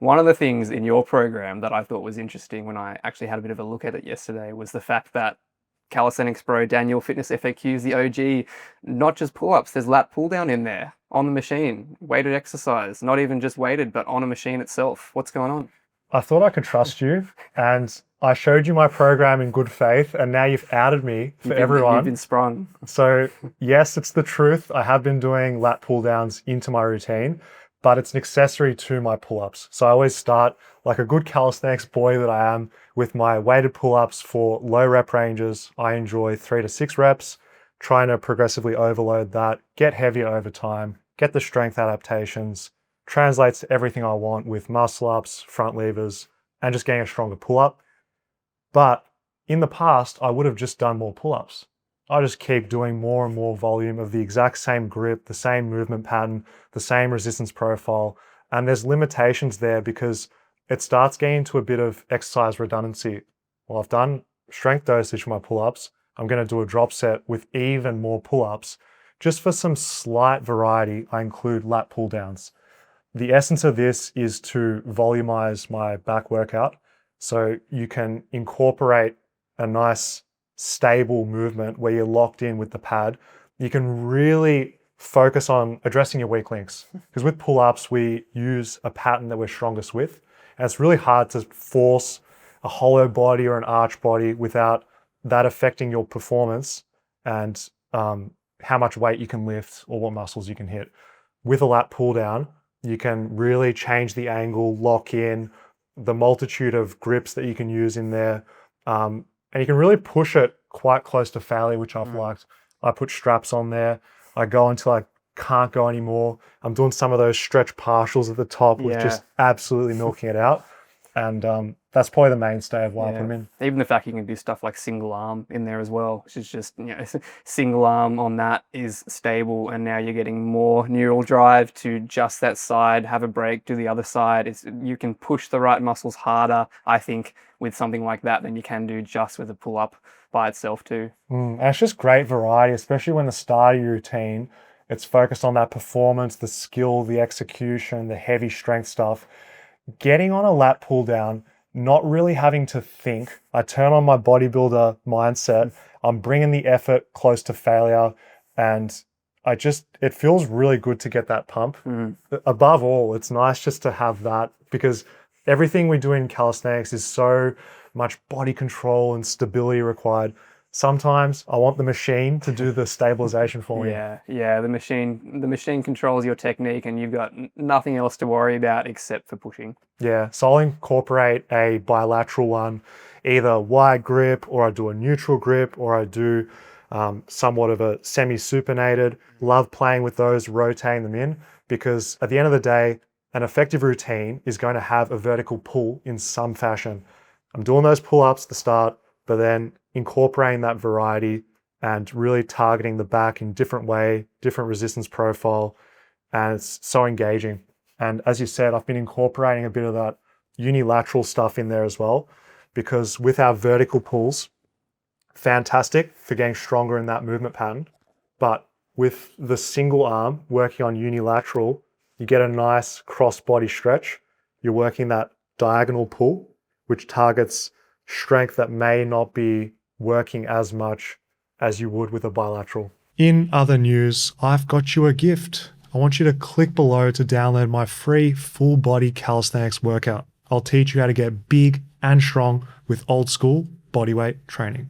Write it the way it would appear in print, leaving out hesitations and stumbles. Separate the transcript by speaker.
Speaker 1: One of the things in your program that I thought was interesting when I actually had a bit of a look at it yesterday was the fact that calisthenics bro Daniel FitnessFAQs, the OG, not just pull-ups, there's lat pull-down in there on the machine, weighted exercise, not even just weighted, but on a machine itself. What's going on?
Speaker 2: I thought I could trust you, and I showed you my program in good faith, and now you've outed me for
Speaker 1: You've
Speaker 2: everyone.
Speaker 1: been sprung.
Speaker 2: So yes, it's the truth. I have been doing lat pull downs into my routine, but it's an accessory to my pull-ups. So I always start like a good calisthenics boy that I am with my weighted pull-ups for low rep ranges. I enjoy 3 to 6 reps, trying to progressively overload that, get heavier over time, get the strength adaptations, translates to everything I want with muscle ups, front levers, and just getting a stronger pull-up. But in the past, I would have just done more pull-ups. I just keep doing more and more volume of the exact same grip, the same movement pattern, the same resistance profile. And there's limitations there because it starts getting to a bit of exercise redundancy. Well, I've done strength dosage for my pull-ups. I'm going to do a drop set with even more pull-ups. Just for some slight variety, I include lat pull-downs. The essence of this is to volumize my back workout. So you can incorporate a nice stable movement where you're locked in with the pad. You can really focus on addressing your weak links. Because with pull-ups, we use a pattern that we're strongest with. And it's really hard to force a hollow body or an arch body without that affecting your performance and how much weight you can lift or what muscles you can hit. With a lat pull down, you can really change the angle, lock in, the multitude of grips that you can use in there. And you can really push it quite close to failure, which I've liked. I put straps on there. I go until I can't go anymore. I'm doing some of those stretch partials at the top with just absolutely milking it out. And that's probably the mainstay of why I put them in.
Speaker 1: Even the fact you can do stuff like single arm in there as well, which is just, single arm on that is stable, and now you're getting more neural drive to just that side, have a break, do the other side. You can push the right muscles harder, I think, with something like that than you can do just with a pull-up by itself too.
Speaker 2: And it's just great variety, especially when the start of your routine, it's focused on that performance, the skill, the execution, the heavy strength stuff. Getting on a lat pull down, not really having to think. I turn on my bodybuilder mindset. I'm bringing the effort close to failure, and it feels really good to get that pump. Above all, it's nice just to have that, because everything we do in calisthenics is so much body control and stability required. Sometimes I want the machine to do the stabilization for me.
Speaker 1: Yeah, the machine controls your technique, and you've got nothing else to worry about except for pushing.
Speaker 2: Yeah, so I'll incorporate a bilateral one, either wide grip, or I do a neutral grip, or I do somewhat of a semi-supinated. Love playing with those, rotating them in, because at the end of the day, an effective routine is going to have a vertical pull in some fashion. I'm doing those pull-ups at the start, but then incorporating that variety and really targeting the back in different way, different resistance profile, and it's so engaging. And as you said, I've been incorporating a bit of that unilateral stuff in there as well, because with our vertical pulls, fantastic for getting stronger in that movement pattern. But with the single arm working on unilateral, you get a nice cross body stretch. You're working that diagonal pull, which targets strength that may not be working as much as you would with a bilateral. In other news, I've got you a gift. I want you to click below to download my free full body calisthenics workout. I'll teach you how to get big and strong with old school bodyweight training.